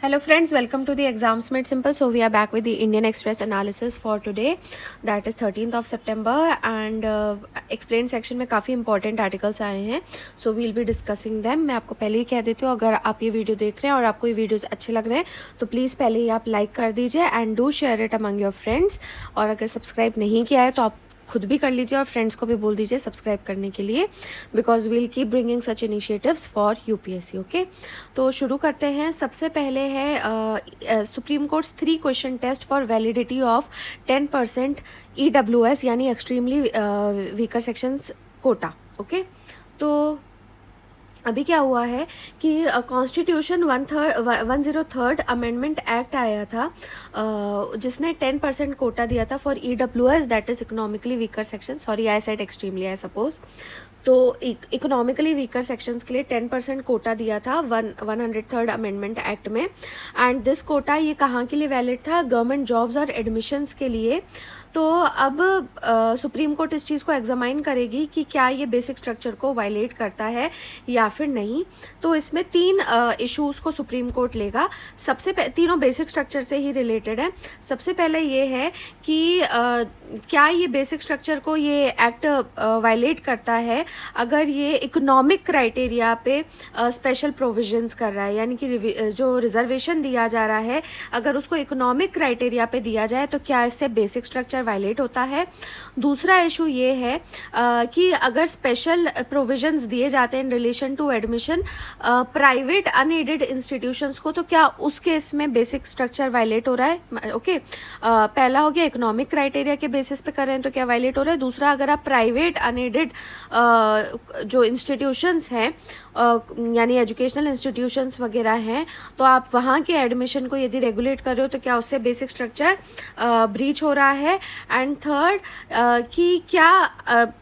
Hello friends, welcome to the Exams Made Simple. So we are back with the Indian Express analysis for today, that is 13th of September, and explain section में काफ़ी important articles आए हैं. So we'll be discussing them. मैं आपको पहले ही कह देती हूँ, अगर आप ये वीडियो देख रहे हैं और आपको ये वीडियोस अच्छे लग रहे हैं तो प्लीज़ पहले ही आप लाइक कर दीजिए and do share it among your friends. और अगर सब्सक्राइब नहीं किया है तो आप खुद भी कर लीजिए और फ्रेंड्स को भी बोल दीजिए सब्सक्राइब करने के लिए, because we'll keep bringing such initiatives for UPSC. Okay, तो शुरू करते हैं. सबसे पहले है supreme courts 3 question test for validity of 10% EWS यानी extremely weaker sections quota. Okay, तो अभी क्या हुआ है कि कॉन्स्टिट्यूशन 103rd अमेंडमेंट एक्ट आया था जिसने 10% कोटा दिया था for EWS, that is economically weaker section. Sorry, I said extremely, I suppose. तो इकोनॉमिकली वीकर सेक्शंस के लिए 10% कोटा दिया था 103rd अमेंडमेंट एक्ट में. एंड दिस कोटा ये कहाँ के लिए वैलिड था? गवर्नमेंट जॉब्स और एडमिशन्स के लिए. तो अब सुप्रीम कोर्ट इस चीज़ को एग्जामाइन करेगी कि क्या ये बेसिक स्ट्रक्चर को वायलेट करता है या फिर नहीं. तो इसमें 3 इश्यूज़ को सुप्रीम कोर्ट लेगा. तीनों बेसिक स्ट्रक्चर से ही रिलेटेड है. सबसे पहले ये है कि क्या ये बेसिक स्ट्रक्चर को ये एक्ट वायलेट करता है अगर ये इकोनॉमिक क्राइटेरिया पे स्पेशल प्रोविजंस कर रहा है, यानी कि जो रिजर्वेशन दिया जा रहा है अगर उसको इकोनॉमिक क्राइटेरिया पे दिया जाए तो क्या इससे बेसिक स्ट्रक्चर वायलेट होता है. दूसरा इशू ये है कि अगर स्पेशल प्रोविजंस दिए जाते हैं in relation to admission private unaided institutions को, तो क्या उस केस में बेसिक स्ट्रक्चर वायलेट हो रहा है. ओके, पहला हो गया इकोनॉमिक क्राइटेरिया के बेसिस पे कर रहे हैं तो क्या वायलेट हो रहा है. दूसरा, अगर आप प्राइवेट अनएडेड जो इंस्टीट्यूशंस हैं यानी एजुकेशनल इंस्टीट्यूशंस वगैरह हैं तो आप वहाँ के एडमिशन को यदि रेगुलेट कर रहे हो तो क्या उससे बेसिक स्ट्रक्चर ब्रीच हो रहा है. एंड थर्ड, कि क्या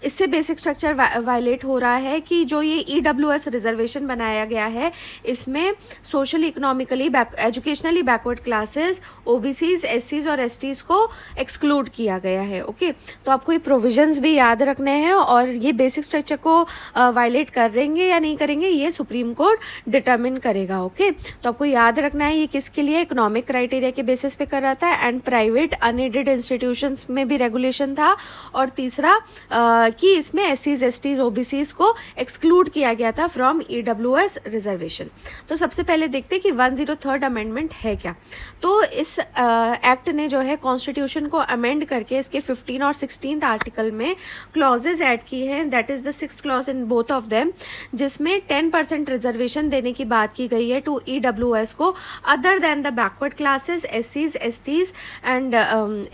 इससे बेसिक स्ट्रक्चर वायलेट हो रहा है कि जो ये EWS रिजर्वेशन बनाया गया है इसमें socially economically educationally backward classes, OBCs, SCs और STs को एक्सक्लूड किया गया है. ओके, तो आपको ये प्रोविजंस भी याद रखने हैं और ये बेसिक स्ट्रक्चर को वायलेट करेंगे या नहीं करेंगे ये सुप्रीम कोर्ट डिटरमिन करेगा. ओके, तो आपको याद रखना है ये किसके लिए इकोनॉमिक क्राइटेरिया के बेसिस पे कर रहा था एंड प्राइवेट अनएडेड इंस्टीट्यूशंस में भी रेगुलेशन था. और तीसरा कि इसमें SCs, STs, OBCs को एक्सक्लूड किया गया था फ्रॉम EWS रिजर्वेशन. तो सबसे पहले देखते हैं कि 103rd अमेंडमेंट है क्या. तो इस एक्ट ने जो है कॉन्स्टिट्यूशन को अमेंड करके इसके 15 और 16th आर्टिकल में क्लॉजेज ऐड की हैं, that is the 6th clause in both of them, जिसमें 10% रिजर्वेशन देने की बात की गई है टू EWS को other than the backward classes, SCs, STs and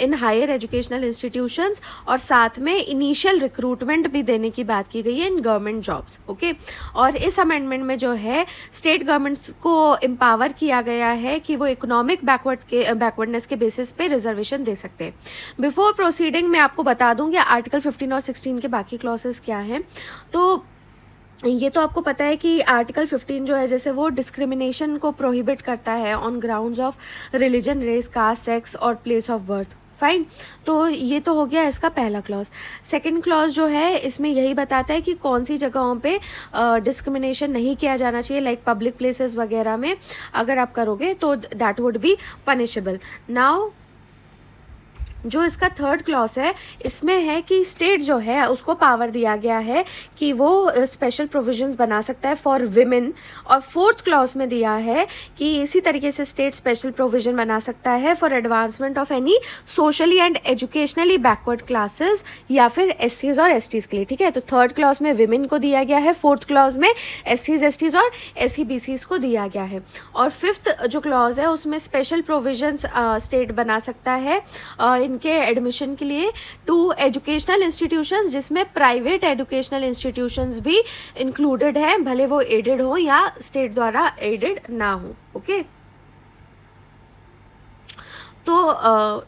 in higher educational institutions. और साथ में इनिशियल रिक्रूटमेंट भी देने की बात की गई है इन गवर्नमेंट जॉब्स. ओके, और इस अमेंडमेंट में जो है स्टेट गवर्नमेंट्स को एम्पावर किया गया है कि वो इकोनॉमिक बैकवर्डनेस के बेसिस पे रिजर्वेशन दे सकते हैं. बिफोर प्रोसीडिंग मैं आपको बता दूंगी आर्टिकल 15 और 16 के बाकी क्लॉसेस क्या हैं. तो ये तो आपको पता है कि आर्टिकल 15 जो है जैसे वो डिस्क्रिमिनेशन को प्रोहिबिट करता है on grounds of religion, race, caste, sex और प्लेस ऑफ बर्थ. फाइन, तो ये तो हो गया इसका पहला क्लॉज. सेकंड क्लॉज जो है इसमें यही बताता है कि कौन सी जगहों पे डिस्क्रिमिनेशन नहीं किया जाना चाहिए, लाइक पब्लिक प्लेसेस वगैरह में अगर आप करोगे तो that would be punishable. Now जो इसका थर्ड क्लॉज है इसमें है कि स्टेट जो है उसको पावर दिया गया है कि वो स्पेशल प्रोविजंस बना सकता है फॉर विमेन. और फोर्थ क्लॉज में दिया है कि इसी तरीके से स्टेट स्पेशल प्रोविजन बना सकता है for advancement of any socially and educationally backward classes या फिर SCs और STs के लिए. ठीक है, तो थर्ड क्लॉज में विमेन को दिया गया है, फोर्थ क्लॉज में SCs, STs और SC/BCs को दिया गया है. और फिफ्थ जो क्लॉज है उसमें स्पेशल प्रोविजंस स्टेट बना सकता है इनके एडमिशन के लिए टू एजुकेशनल इंस्टीट्यूशंस, जिसमें प्राइवेट एजुकेशनल इंस्टीट्यूशंस भी इंक्लूडेड हैं, भले वो एडेड हो या स्टेट द्वारा एडेड ना हो. ओके, तो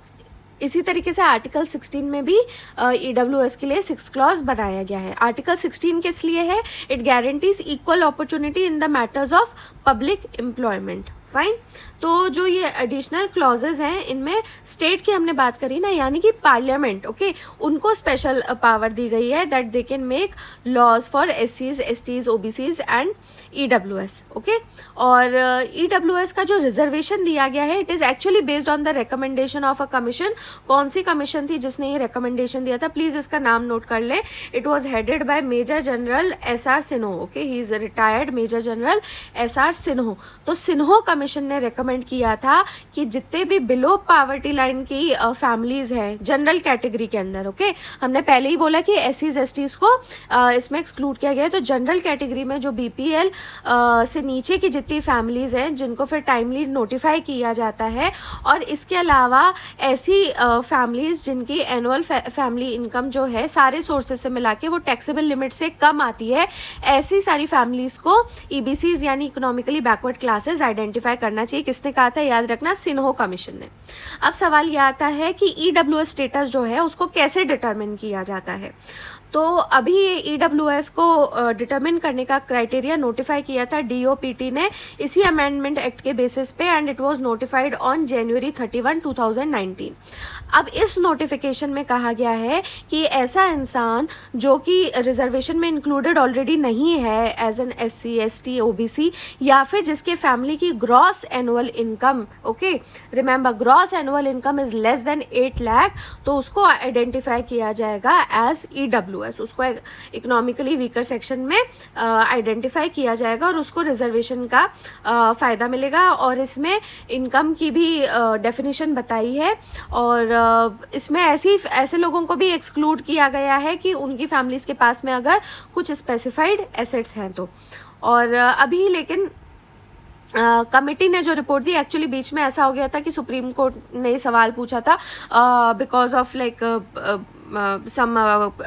इसी तरीके से आर्टिकल 16 में भी EWS के लिए 6th क्लॉज बनाया गया है. आर्टिकल 16 किस लिए है? It guarantees equal opportunity in the matters of public employment. Fine. तो जो ये एडिशनल क्लॉजेज हैं इनमें स्टेट की हमने बात करी ना, यानी कि पार्लियामेंट, ओके, उनको स्पेशल पावर दी गई है that they can make laws for SCs, STs, OBCs and EWS, okay. और EWS का जो रिजर्वेशन दिया गया है it is actually based on the recommendation of a commission. कौन सी कमीशन थी जिसने ये रिकमेंडेशन दिया था, प्लीज़ इसका नाम नोट कर ले। It was headed by major general SR Sinho, okay, he is retired major general SR Sinho. तो सिन्हो कमीशन ने रिकमेंड किया था कि जितने भी बिलो पावर्टी लाइन की फैमिलीज हैं जनरल कैटेगरी के अंदर, ओके, हमने पहले ही बोला कि SCs, STs को इसमें एक्सक्लूड किया गया है। तो जनरल कैटेगरी में जो BPL से नीचे की जितनी फैमिलीज हैं जिनको फिर टाइमली नोटिफाई किया जाता है, और इसके अलावा ऐसी फैमिलीज जिनकी एनुअल फैमिली इनकम जो है सारे सोर्सेज से मिला के वो टैक्सेबल लिमिट से कम आती है, ऐसी सारी फैमिलीज को EBCs यानी इकोनॉमिकली बैकवर्ड क्लासेस आइडेंटिफाई करना चाहिए। किसने कहा था, याद रखना, सिन्हो कमीशन ने। अब सवाल यह आता है कि EWS स्टेटस जो है उसको कैसे डिटरमिन किया जाता है। तो अभी ये EWS को डिटरमिन करने का क्राइटेरिया नोटिफाई किया था DOPT ने इसी अमेंडमेंट एक्ट के बेसिस पे, and it was notified on January 31, 2019। अब इस नोटिफिकेशन में कहा गया है कि ऐसा इंसान जो कि रिजर्वेशन में इंक्लूडेड ऑलरेडी नहीं है as an SC, ST, OBC, या फिर जिसके फैमिली की gross annual income, okay, remember gross annual income is less than 8 lakh, तो उसको आइडेंटिफाई किया जाएगा एज EWS। उसको इकोनॉमिकली वीकर सेक्शन में आइडेंटिफाई किया जाएगा और उसको रिजर्वेशन का फ़ायदा मिलेगा। और इसमें इनकम की भी डेफिनेशन बताई है, और इसमें ऐसे लोगों को भी एक्सक्लूड किया गया है कि उनकी फैमिलीज के पास में अगर कुछ स्पेसिफाइड एसेट्स हैं तो। और अभी लेकिन कमिटी ने जो रिपोर्ट दी, एक्चुअली बीच में ऐसा हो गया था कि सुप्रीम कोर्ट ने सवाल पूछा था because of like some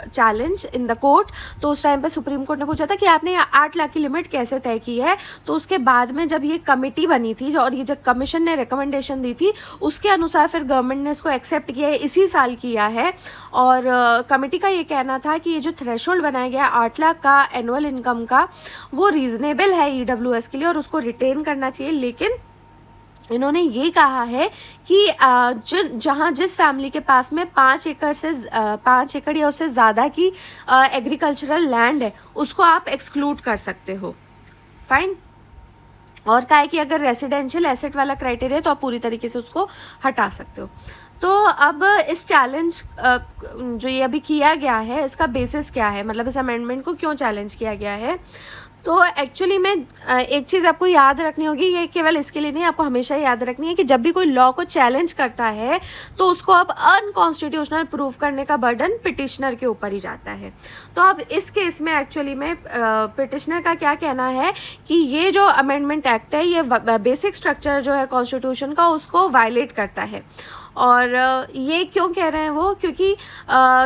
challenge in the court. तो उस टाइम पे सुप्रीम कोर्ट ने पूछा था कि आपने 8 लाख की लिमिट कैसे तय की है। तो उसके बाद में जब ये कमेटी बनी थी और ये जब कमीशन ने रिकमेंडेशन दी थी उसके अनुसार फिर गवर्नमेंट ने इसको एक्सेप्ट किया है, इसी साल किया है। और कमेटी का ये कहना था कि ये जो थ्रेशोल्ड बनाया गया है 8 लाख का एनुअल इनकम का, वो रीजनेबल है EWS के लिए और उसको रिटेन करना चाहिए। लेकिन इन्होंने ये कहा है कि जहाँ जिस फैमिली के पास में 5 एकड़ या उससे ज़्यादा की एग्रीकल्चरल लैंड है उसको आप एक्सक्लूड कर सकते हो, फाइन। और कहा है कि अगर रेसिडेंशियल एसेट वाला क्राइटेरिया है तो आप पूरी तरीके से उसको हटा सकते हो। तो अब इस चैलेंज जो ये अभी किया गया है इसका बेसिस क्या है, मतलब इस अमेंडमेंट को क्यों चैलेंज किया गया है। तो एक्चुअली में एक चीज़ आपको याद रखनी होगी, ये केवल इसके लिए नहीं, आपको हमेशा याद रखनी है कि जब भी कोई लॉ को चैलेंज करता है तो उसको अब अनकॉन्स्टिट्यूशनल प्रूव करने का बर्डन पिटिशनर के ऊपर ही जाता है। तो अब इस केस में एक्चुअली में पिटिशनर का क्या कहना है कि ये जो अमेंडमेंट एक्ट है ये बेसिक स्ट्रक्चर जो है कॉन्स्टिट्यूशन का उसको वायलेट करता है। और ये क्यों कह रहे हैं वो, क्योंकि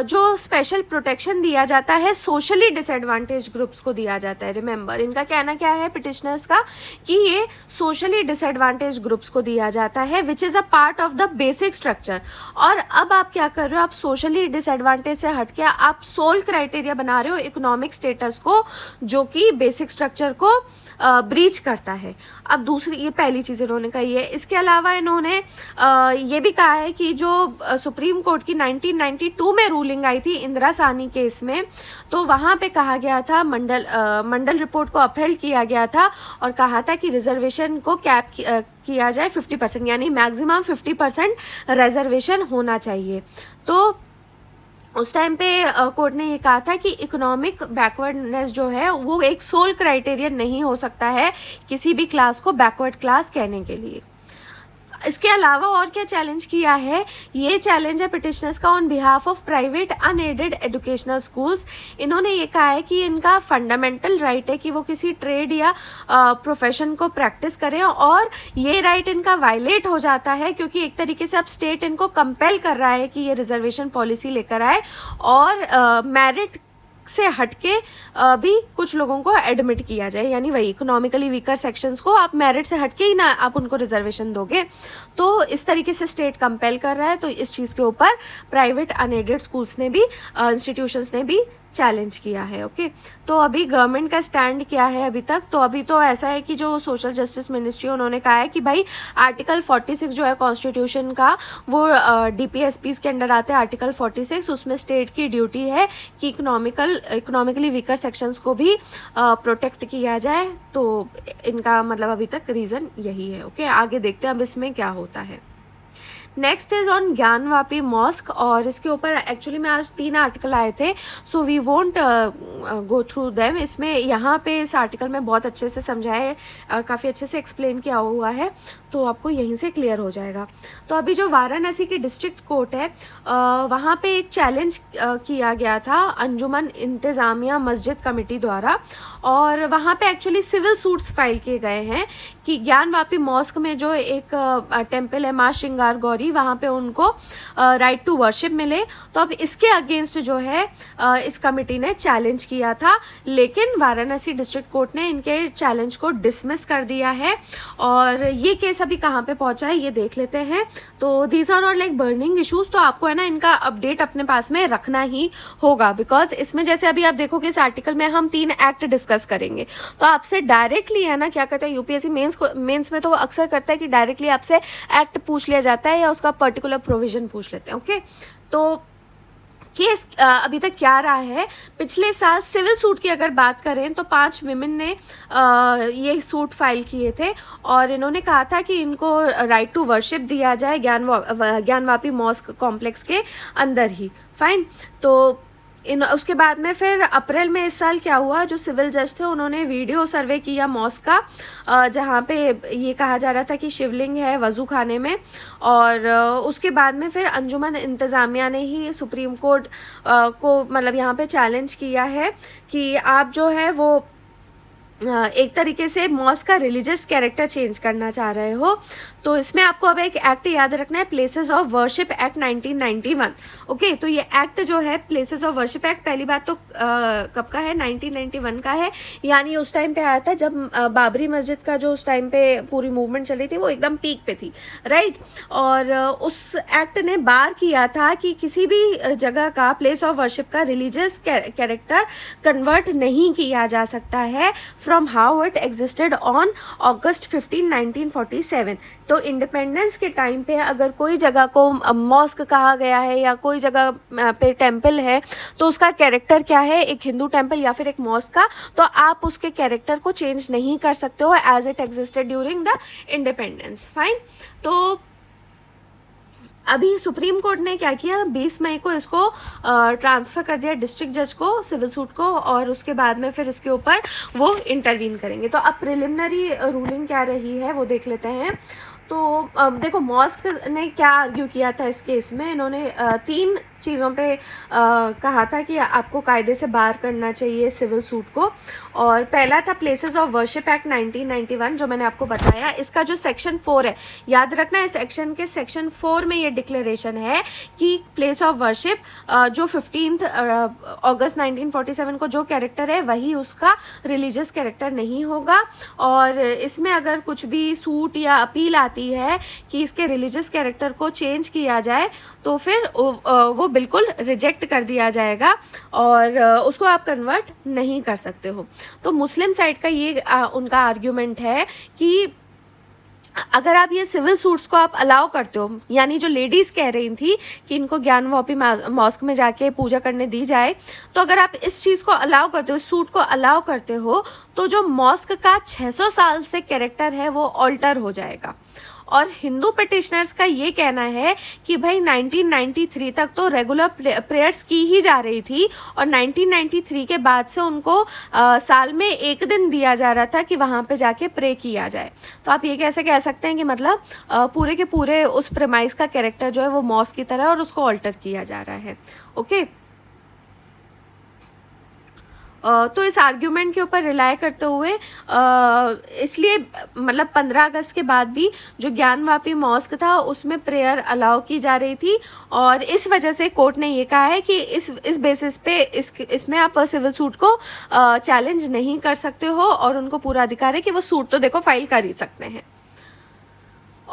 जो स्पेशल प्रोटेक्शन दिया जाता है सोशली डिसएडवांटेज ग्रुप्स को दिया जाता है। रिमेंबर, इनका कहना क्या है पिटिशनर्स का कि ये सोशली डिसएडवांटेज ग्रुप्स को दिया जाता है which is a part of the basic structure. और अब आप क्या कर रहे हो, आप सोशली डिसएडवांटेज से हट के आप सोल क्राइटेरिया बना रहे हो इकोनॉमिक स्टेटस को, जो कि बेसिक स्ट्रक्चर को ब्रीच करता है। अब दूसरी, ये पहली चीज़ इन्होंने कही है। इसके अलावा इन्होंने ये भी कहा है कि जो सुप्रीम कोर्ट की 1992 में रूलिंग आई थी इंदिरा साहनी केस में, तो वहाँ पे कहा गया था मंडल रिपोर्ट को अपहेल्ड किया गया था और कहा था कि रिजर्वेशन को कैप किया जाए 50%, यानी मैक्सिमम 50% रिजर्वेशन होना चाहिए। तो उस टाइम पे कोर्ट ने ये कहा था कि इकोनॉमिक बैकवर्डनेस जो है वो एक सोल क्राइटेरियन नहीं हो सकता है किसी भी क्लास को बैकवर्ड क्लास कहने के लिए। इसके अलावा और क्या चैलेंज किया है, ये चैलेंज है पिटिशनर्स का on behalf of private unaided educational schools. इन्होंने ये कहा है कि इनका फंडामेंटल राइट है कि वो किसी ट्रेड या प्रोफेशन को प्रैक्टिस करें, और ये राइट इनका वायलेट हो जाता है क्योंकि एक तरीके से अब स्टेट इनको कंपेल कर रहा है कि ये रिजर्वेशन पॉलिसी लेकर आए और मेरिट से हटके भी कुछ लोगों को एडमिट किया जाए, यानी वही इकोनॉमिकली वीकर सेक्शंस को आप मेरिट से हटके ही ना आप उनको रिजर्वेशन दोगे। तो इस तरीके से स्टेट कंपेल कर रहा है। तो इस चीज़ के ऊपर प्राइवेट अनएडेड स्कूल्स ने भी इंस्टीट्यूशंस ने भी चैलेंज किया है। ओके, तो अभी गवर्नमेंट का स्टैंड क्या है अभी तक, तो अभी तो ऐसा है कि जो सोशल जस्टिस मिनिस्ट्री उन्होंने कहा है कि भाई आर्टिकल 46 जो है कॉन्स्टिट्यूशन का, वो DPSPs के अंडर आते हैं। आर्टिकल 46 उसमें स्टेट की ड्यूटी है कि इकोनॉमिकली वीकर सेक्शंस को भी प्रोटेक्ट किया जाए। तो इनका मतलब अभी तक रीज़न यही है। ओके, आगे देखते हैं अब इसमें क्या होता है। Next is on Gyanvapi mosque, और इसके ऊपर एक्चुअली में आज 3 आर्टिकल आए थे, so we won't go through them. इसमें यहाँ पे इस आर्टिकल में बहुत अच्छे से समझाए, काफ़ी अच्छे से एक्सप्लेन किया हुआ है, तो आपको यहीं से क्लियर हो जाएगा। तो अभी जो वाराणसी की डिस्ट्रिक्ट कोर्ट है, वहाँ पे एक चैलेंज किया गया था अंजुमन इंतज़ामिया मस्जिद कमेटी द्वारा, और वहाँ पे एक्चुअली सिविल सूट्स फाइल किए गए हैं कि ज्ञानवापी मॉस्क में जो एक टेम्पल है माँ श्रृंगार गौरी, वहाँ पे उनको राइट टू वर्शिप मिले। तो अब इसके अगेंस्ट जो है इस कमेटी ने चैलेंज किया था, लेकिन वाराणसी डिस्ट्रिक्ट कोर्ट ने इनके चैलेंज को डिसमिस कर दिया है। और ये केस अभी कहाँ पे पहुँचा है ये देख लेते हैं। तो these are not like burning issues, तो आपको है ना इनका अपडेट अपने पास में रखना ही होगा, बिकॉज इसमें जैसे अभी आप देखोगे इस आर्टिकल में हम 3 एक्ट डिस्कस करेंगे। तो आपसे डायरेक्टली है ना क्या कहते हैं, यूपीएससी मेंस में तो अक्सर करता है कि डायरेक्टली आपसे एक्ट पूछ लिया जाता है या उसका पर्टिकुलर प्रोविजन पूछ लेते हैं। ओके, तो केस अभी तक क्या रहा है, पिछले साल सिविल सूट की अगर बात करें तो 5 विमेन ने ये सूट फाइल किए थे, और इन्होंने कहा था कि इनको राइट टू वर्शिप दिया जाए ज्ञानवापी मॉस्क कॉम्प्लेक्स के अंदर ही। फाइन, तो उसके बाद में फिर अप्रैल में इस साल क्या हुआ, जो सिविल जज थे उन्होंने वीडियो सर्वे किया मॉस्क का, जहाँ पे ये कहा जा रहा था कि शिवलिंग है वज़ू खाने में। और उसके बाद में फिर अंजुमन इंतज़ामिया ने ही सुप्रीम कोर्ट को मतलब यहाँ पे चैलेंज किया है कि आप जो है वो एक तरीके से मॉस्क का रिलीजियस कैरेक्टर चेंज करना चाह रहे हो। तो इसमें आपको अब एक एक्ट याद रखना है, places of worship act 1991। Okay, तो ये एक्ट जो है प्लेसेस ऑफ वर्शिप एक्ट पहली बात तो कब का है, 1991 का है, यानी उस टाइम पे आया था जब बाबरी मस्जिद का जो उस टाइम पे पूरी मूवमेंट चल रही थी वो एकदम पीक पे थी, राइट। और उस एक्ट ने बार किया था कि किसी भी जगह का प्लेस ऑफ वर्शिप का रिलीजियस कैरेक्टर कन्वर्ट नहीं किया जा सकता है from how it existed on August 15, 1947। तो इंडिपेंडेंस के टाइम पे अगर कोई जगह को मॉस्क कहा गया है या कोई जगह पे टेम्पल है, तो उसका कैरेक्टर क्या है, एक हिंदू टेम्पल या फिर एक मॉस्क का, तो आप उसके कैरेक्टर को चेंज नहीं कर सकते हो as it existed during the independence. Fine, तो अभी सुप्रीम कोर्ट ने क्या किया, 20 मई को इसको ट्रांसफ़र कर दिया डिस्ट्रिक्ट जज को, सिविल सूट को, और उसके बाद में फिर इसके ऊपर वो इंटरवीन करेंगे। तो अब प्रिलिमिनरी रूलिंग क्या रही है वो देख लेते हैं। तो देखो मॉस्क ने क्या आर्ग्यू किया था इस केस में, इन्होंने 3 चीज़ों पे कहा था कि आपको कायदे से बार करना चाहिए सिविल सूट को। और पहला था प्लेसेस ऑफ वर्शिप एक्ट 1991 जो मैंने आपको बताया, इसका जो सेक्शन 4 है, याद रखना इस सेक्शन के सेक्शन 4 में ये डिक्लेरेशन है कि प्लेस ऑफ वर्शिप जो 15 अगस्त 1947 को जो कैरेक्टर है वही उसका रिलीजियस कैरेक्टर नहीं होगा। और इसमें अगर कुछ भी सूट या अपील आती है कि इसके रिलीजियस कैरेक्टर को चेंज किया जाए तो फिर वो बिल्कुल रिजेक्ट कर दिया जाएगा और उसको आप कन्वर्ट नहीं कर सकते हो। तो मुस्लिम साइड का ये उनका आर्ग्यूमेंट है कि अगर आप ये सिविल सूट्स को आप अलाउ करते हो, यानी जो लेडीज़ कह रही थी कि इनको ज्ञानवापी मॉस्क में जाके पूजा करने दी जाए, तो अगर आप इस चीज़ को अलाउ करते हो, सूट को अलाउ करते हो, तो जो मॉस्क का 600 साल से कैरेक्टर है वो ऑल्टर हो जाएगा। और हिंदू पिटिशनर्स का ये कहना है कि भाई 1993 तक तो रेगुलर प्रेयर्स की ही जा रही थी और 1993 के बाद से उनको साल में 1 दिन दिया जा रहा था कि वहाँ पे जाके प्रे किया जाए। तो आप ये कैसे कह सकते हैं कि मतलब पूरे के पूरे उस प्रेमाइस का कैरेक्टर जो है वो मॉस्क की तरह और उसको ऑल्टर किया जा रहा है। ओके, तो इस आर्ग्यूमेंट के ऊपर रिलाय करते हुए इसलिए मतलब 15 अगस्त के बाद भी जो ज्ञानवापी मॉस्क था उसमें प्रेयर अलाउ की जा रही थी और इस वजह से कोर्ट ने ये कहा है कि इस बेसिस पे इसमें आप सिविल सूट को चैलेंज नहीं कर सकते हो और उनको पूरा अधिकार है कि वो सूट तो देखो फाइल कर ही सकते हैं।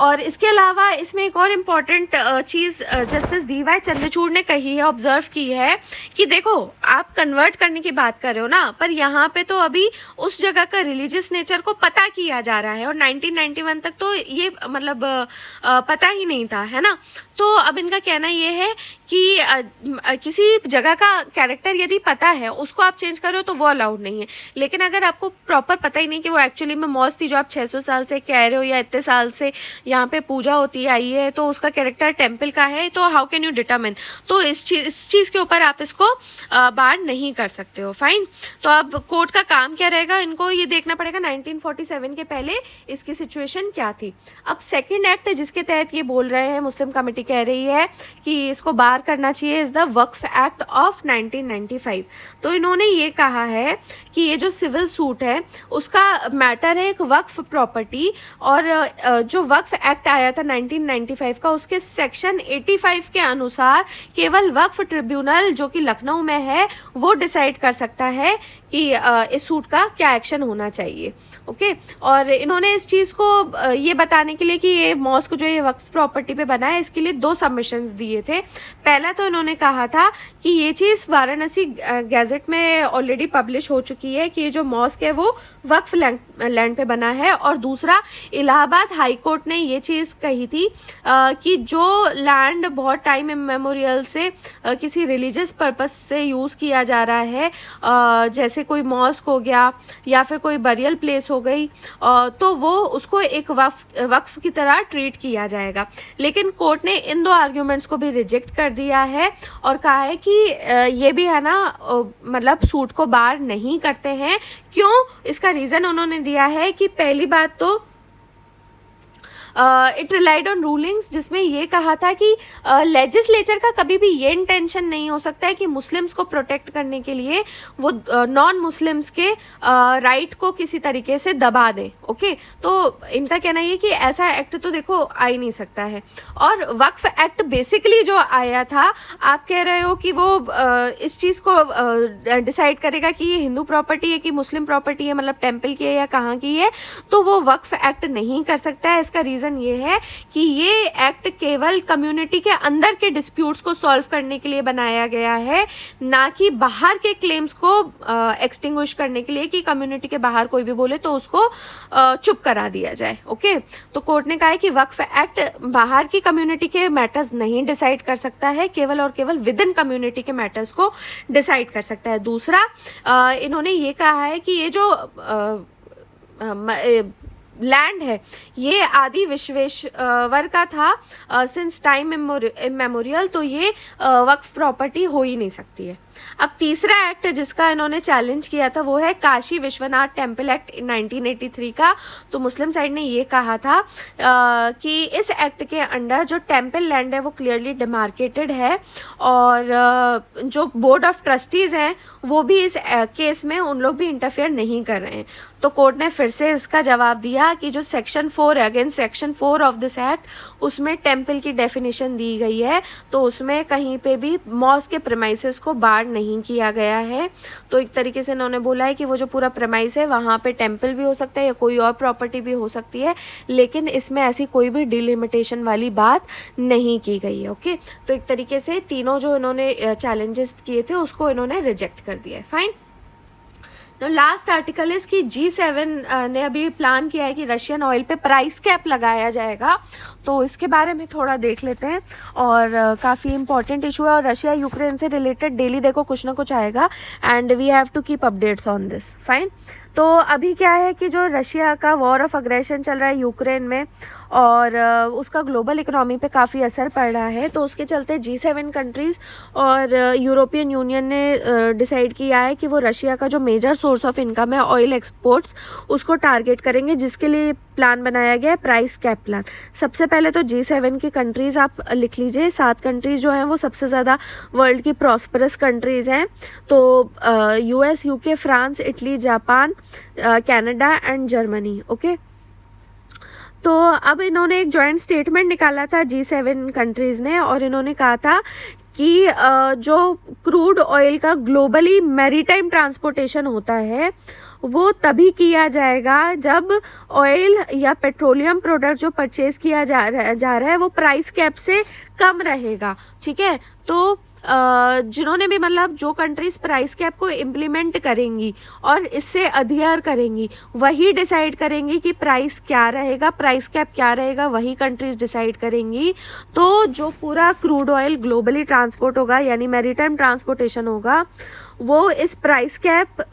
और इसके अलावा इसमें एक और इम्पॉर्टेंट चीज़ जस्टिस DY चंद्रचूड़ ने कही है, ऑब्जर्व की है कि देखो आप कन्वर्ट करने की बात कर रहे हो ना, पर यहाँ पे तो अभी उस जगह का रिलीजियस नेचर को पता किया जा रहा है और 1991 तक तो ये मतलब पता ही नहीं था, है ना। तो अब इनका कहना ये है कि किसी जगह का कैरेक्टर यदि पता है उसको आप चेंज करो तो वो अलाउड नहीं है, लेकिन अगर आपको प्रॉपर पता ही नहीं कि वो एक्चुअली में मॉस थी जो आप 600 साल से कह रहे हो या इतने साल से यहाँ पे पूजा होती आई है, तो उसका कैरेक्टर टेम्पल का है, तो हाउ कैन यू डिटरमिन, तो इस चीज़ के ऊपर आप इसको बार नहीं कर सकते हो। फाइन। तो अब कोर्ट का काम क्या रहेगा, इनको ये देखना पड़ेगा 1947 के पहले इसकी सिचुएशन क्या थी। अब सेकेंड एक्ट जिसके तहत ये बोल रहे हैं, मुस्लिम कमेटी कह रही है कि इसको बार करना चाहिए, is the Waqf act of 1995। तो इन्होंने ये कहा है कि ये जो सिविल सूट है उसका मैटर है एक वक्फ प्रॉपर्टी, और जो वक्फ एक्ट आया था 1995 का, उसके सेक्शन 85 के अनुसार केवल वक्फ ट्रिब्यूनल जो कि लखनऊ में है वो डिसाइड कर सकता है कि इस सूट का क्या एक्शन होना चाहिए। ओके। और इन्होंने इस चीज़ को ये बताने के लिए कि ये मॉस्क जो ये वक्फ प्रॉपर्टी पे बना है, इसके लिए 2 सबमिशंस दिए थे। पहला तो इन्होंने कहा था कि ये चीज़ वाराणसी गैजेट में ऑलरेडी पब्लिश हो चुकी है कि ये जो मॉस्क है वो वक्फ लैंड पे बना है, और दूसरा इलाहाबाद हाई कोर्ट ने ये चीज़ कही थी कि जो लैंड बहुत टाइम इमेमोरियल से किसी रिलीजियस पर्पस से यूज़ किया जा रहा है, जैसे कोई मॉस्क हो गया या फिर कोई बरियल प्लेस हो गई, तो वो उसको एक वक्फ की तरह ट्रीट किया जाएगा। लेकिन कोर्ट ने इन 2 आर्ग्यूमेंट्स को भी रिजेक्ट कर दिया है और कहा है कि ये भी है ना मतलब सूट को बार नहीं करते हैं। क्यों? इसका रीज़न उन्होंने दिया है कि पहली बात तो इट रिलाइड ऑन रूलिंग्स, जिसमें ये कहा था कि लेजिस्लेचर का कभी भी ये इंटेंशन नहीं हो सकता है कि मुस्लिम्स को प्रोटेक्ट करने के लिए वो नॉन मुस्लिम्स के राइट को किसी तरीके से दबा दें। ओके। तो इनका कहना ये कि ऐसा एक्ट तो देखो आ ही नहीं सकता है। और वक्फ एक्ट बेसिकली जो आया था, आप कह रहे हो कि वो इस चीज़ को डिसाइड करेगा कि ये हिंदू प्रॉपर्टी है कि मुस्लिम प्रॉपर्टी है, मतलब टेम्पल की है या कहाँ की है, तो वो वक्फ एक्ट नहीं कर सकता है। इसका रीज़न ये है कि ये एक्ट केवल कम्युनिटी के अंदर के डिस्प्यूट्स को सॉल्व करने के लिए बनाया गया है, ना कि बाहर के क्लेम्स को एक्सटिंग्विश करने के लिए कि कम्युनिटी के बाहर कोई भी बोले तो उसको चुप करा दिया जाए। ओके। तो कोर्ट ने कहा है कि वक्फ एक्ट बाहर की कम्युनिटी के मैटर्स नहीं डिसाइड कर सकता है, केवल और केवल विद इन कम्युनिटी के मैटर्स को डिसाइड कर सकता है। दूसरा, इन्होंने ये कहा है कि ये जो लैंड है ये आदि विश्वेश्वर का था सिंस टाइम इमेमोरियल, तो ये वक्फ प्रॉपर्टी हो ही नहीं सकती है। अब तीसरा एक्ट जिसका इन्होंने चैलेंज किया था वो है काशी विश्वनाथ टेम्पल एक्ट 1983 का। तो मुस्लिम साइड ने ये कहा था कि इस एक्ट के अंडर जो टेम्पल लैंड है वो क्लियरली डिमार्केटेड है, और जो बोर्ड ऑफ ट्रस्टीज़ हैं वो भी इस केस में उन लोग भी इंटरफेयर नहीं कर रहे हैं। तो कोर्ट ने फिर से इसका जवाब दिया कि जो सेक्शन 4 है, again section 4 of this act, उसमें टेम्पल की डेफिनेशन दी गई है, तो उसमें कहीं पे भी मॉस्क के प्रेमाइसेस को बार नहीं किया गया है। तो एक तरीके से इन्होंने बोला है कि वो जो पूरा प्रेमाइस है वहाँ पे टेम्पल भी हो सकता है या कोई और प्रॉपर्टी भी हो सकती है, लेकिन इसमें ऐसी कोई भी डिलिमिटेशन वाली बात नहीं की गई है। ओके। तो एक तरीके से तीनों जो इन्होंने चैलेंजेस किए थे उसको इन्होंने रिजेक्ट कर दिया है। फाइन। तो लास्ट आर्टिकल इस कि G7 ने अभी प्लान किया है कि रशियन ऑयल पे प्राइस कैप लगाया जाएगा, तो इसके बारे में थोड़ा देख लेते हैं। और काफ़ी इंपॉर्टेंट इशू है, और रशिया यूक्रेन से रिलेटेड डेली देखो कुछ ना कुछ आएगा, and we have to keep updates on this. Fine. तो अभी क्या है कि जो रशिया का वॉर ऑफ अग्रेशन चल रहा है यूक्रेन में, और उसका ग्लोबल इकोनॉमी पे काफ़ी असर पड़ रहा है, तो उसके चलते G7 कंट्रीज़ और यूरोपियन यूनियन ने डिसाइड किया है कि वो रशिया का जो मेजर सोर्स ऑफ इनकम है ऑयल एक्सपोर्ट्स, उसको टारगेट करेंगे, जिसके लिए प्लान बनाया गया है प्राइस कैप प्लान। सबसे पहले तो G7 की कंट्रीज़ आप लिख लीजिए, 7 कंट्रीज़ जो हैं वो सबसे ज़्यादा वर्ल्ड की प्रॉस्परस कंट्रीज़ हैं। तो US, UK, France, Italy, Japan, Canada and Germany. Okay. तो अब इन्होंने एक जॉइंट स्टेटमेंट निकाला था G7 कंट्रीज़ ने, और इन्होंने कहा था कि जो क्रूड ऑयल का ग्लोबली मैरीटाइम ट्रांसपोर्टेशन होता है वो तभी किया जाएगा जब ऑयल या पेट्रोलियम प्रोडक्ट जो परचेज किया जा रहा है वो प्राइस कैप से कम रहेगा, ठीक है। तो जिन्होंने भी मतलब जो कंट्रीज प्राइस कैप को इम्प्लीमेंट करेंगी और इससे अध्ययन करेंगी वही डिसाइड करेंगी कि प्राइस क्या रहेगा, प्राइस कैप क्या रहेगा, वही कंट्रीज डिसाइड करेंगी। तो जो पूरा क्रूड ऑयल ग्लोबली ट्रांसपोर्ट होगा यानी मैरीटाइम ट्रांसपोर्टेशन होगा वो इस प्राइस कैप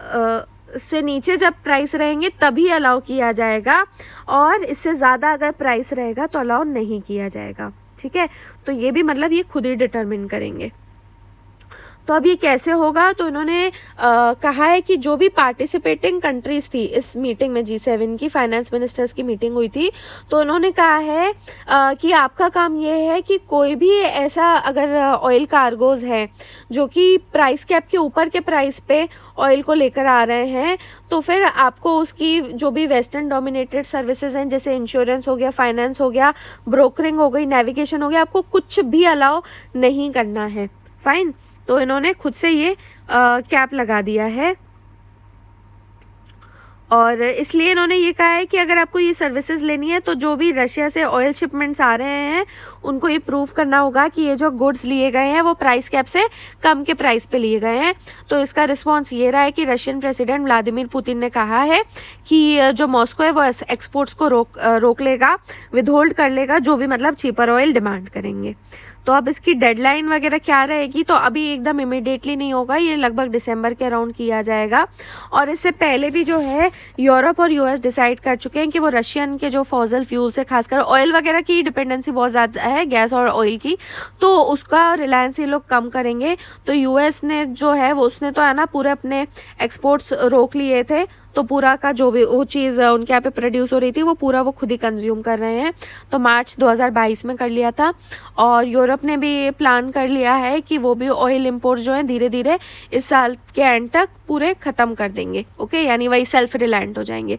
से नीचे जब प्राइस रहेंगे तभी अलाउ किया जाएगा, और इससे ज़्यादा अगर प्राइस रहेगा तो अलाउ नहीं किया जाएगा, ठीक है। तो ये भी मतलब ये खुद ही डिटरमिन करेंगे। तो अब ये कैसे होगा, तो इन्होंने कहा है कि जो भी पार्टिसिपेटिंग कंट्रीज थी इस मीटिंग में, G7 की फाइनेंस मिनिस्टर्स की मीटिंग हुई थी, तो इन्होंने कहा है कि आपका काम ये है कि कोई भी ऐसा अगर ऑयल कार्गोज है जो कि प्राइस कैप के ऊपर के प्राइस पे ऑयल को लेकर आ रहे हैं, तो फिर आपको उसकी जो भी वेस्टर्न डोमिनेटेड सर्विसेज हैं जैसे इंश्योरेंस हो गया, फाइनेंस हो गया, ब्रोकरिंग हो गई, नेविगेशन हो गया, आपको कुछ भी अलाउ नहीं करना है, फाइन। तो इन्होंने खुद से ये कैप लगा दिया है, और इसलिए इन्होंने ये कहा है कि अगर आपको ये सर्विसेज लेनी है तो जो भी रशिया से ऑयल शिपमेंट्स आ रहे हैं उनको ये प्रूव करना होगा कि ये जो गुड्स लिए गए हैं वो प्राइस कैप से कम के प्राइस पे लिए गए हैं। तो इसका रिस्पांस ये रहा है कि रशियन प्रेसिडेंट व्लादिमीर पुतिन ने कहा है कि जो मॉस्को है वो एक्सपोर्ट्स को रोक लेगा, विदहोल्ड कर लेगा जो भी मतलब चीपर ऑयल डिमांड करेंगे। तो अब इसकी डेडलाइन वगैरह क्या रहेगी, तो अभी एकदम इमिडिएटली नहीं होगा, ये लगभग दिसंबर के अराउंड किया जाएगा। और इससे पहले भी जो है यूरोप और यूएस डिसाइड कर चुके हैं कि वो रशियन के जो फॉसिल फ्यूल से खासकर ऑयल वगैरह की डिपेंडेंसी बहुत ज़्यादा है, गैस और ऑयल की, तो उसका रिलायंस ये लोग कम करेंगे। तो यूएस ने जो है वो उसने तो है ना पूरे अपने एक्सपोर्ट्स रोक लिए थे, तो पूरा का जो भी वो चीज़ उनके यहाँ पे प्रोड्यूस हो रही थी वो पूरा वो खुद ही कंज्यूम कर रहे हैं। तो मार्च 2022 में कर लिया था, और यूरोप ने भी प्लान कर लिया है कि वो भी ऑयल इंपोर्ट जो है धीरे धीरे इस साल के एंड तक पूरे ख़त्म कर देंगे, ओके, यानी वही सेल्फ रिलायंट हो जाएंगे।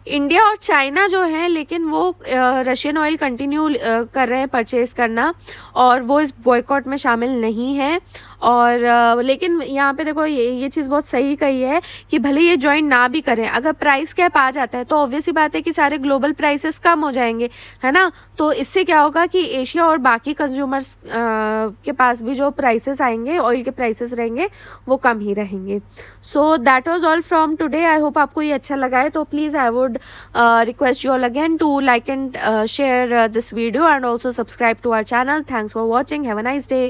इंडिया और चाइना जो है लेकिन वो रशियन ऑयल कंटिन्यू कर रहे हैं परचेज करना, और वो इस बॉयकॉट में शामिल नहीं है। और लेकिन यहाँ पे देखो ये चीज़ बहुत सही कही है कि भले ये ज्वाइन ना भी करें, अगर प्राइस कैप आ जाता है तो ऑब्वियस ही बात है कि सारे ग्लोबल प्राइसेस कम हो जाएंगे, है ना। तो इससे क्या होगा कि एशिया और बाकी कंज्यूमर्स के पास भी जो प्राइसेस आएंगे, ऑयल के प्राइसेस रहेंगे, वो कम ही रहेंगे। So that was all from today. I hope आपको ये अच्छा लगा है, तो please I would request you all again to like and share this video and also subscribe to our channel. Thanks for watching, have a nice day.